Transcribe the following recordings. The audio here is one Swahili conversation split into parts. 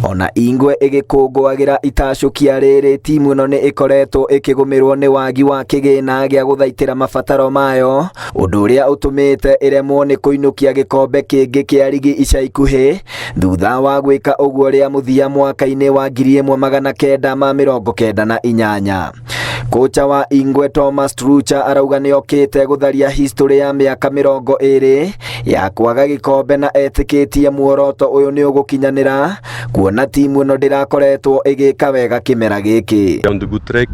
Ona Ingwe igikũngũagĩra itacukia rĩrĩ, timu ĩno nĩ ĩkoretwo ĩkĩgũmĩrwo nĩ wagi wa kĩgĩna gĩa gũthaitĩra mabataro mayo, ũndũ ũrĩa ũtũmĩte ĩremwo nĩ kũinũkia gĩkombe kĩngĩ kĩa ligi ica ikuhĩ thutha wa gwĩka ũguo rĩa mũthia mwaka-inĩ wa 1998. Kocha wa Ingwe Thomas Trucha arauga nĩ okĩte gũtharia history ya mĩaka 20 ya kwaga gĩkombe na etĩkĩtie muoroto ũyũ nĩ ũgũkinyanĩra, kuona timu ĩno ndĩrakoretwo ĩgĩka wega kĩmera gĩkĩ. On the good track.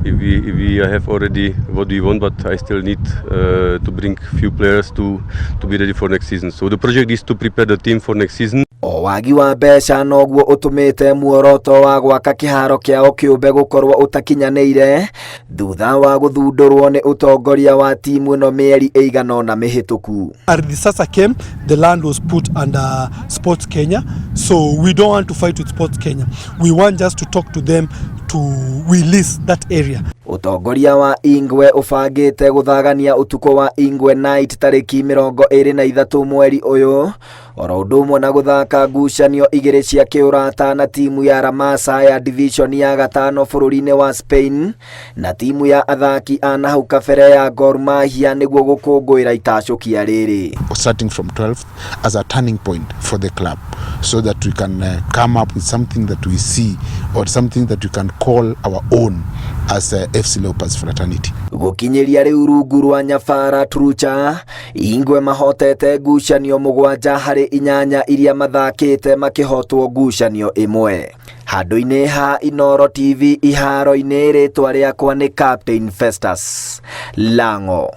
If we have already what we want, but I still need to bring few players to be ready for next season. So the project is to prepare the team for next season. O wagi wa mbeca noguo ũtũmĩte muoroto wa gwaka kĩharo kĩao kĩũmbe gũkorwo ũtakinyanĩire thutha wa gũthundũrwo nĩ ũtongoria wa timu ĩno mĩeri ĩigana ũna mĩhĩtũku. As the disaster came, the land was put under Sports Kenya, so we don't want to fight with Sports Kenya. We want just to talk to them to release that area. Utongoria wa Ingwe ũbangĩte gũthagania ũtukũ wa Ingwe Night tarĩki 23 mweri ũyũ, oro ũndũ ũmwe na gũthaka ngucanio igĩrĩ cia kĩũrata na timu ya Ramasa ya division ya gatano bũrũri-inĩ wa Spain na timu ya athaki a nahau kabere ya Gor Mahia nĩguo gũkũngũĩra itacukia rĩrĩ. Starting from 12th as a turning point for the club, so that we can come up with something that we see or something that we can call our own as FC Leopards fraternity. Gũkinyĩria rĩu rungu rwa nyabara Trucha, Ingwe mahotete ngucanio 7 harĩ 8 iria mathakĩte makĩhotwo ngucanio ĩmwe. Handũ-inĩ ha Inoro TV iharo-inĩ, rĩtwa rĩakwa nĩ Captain Festus Lango.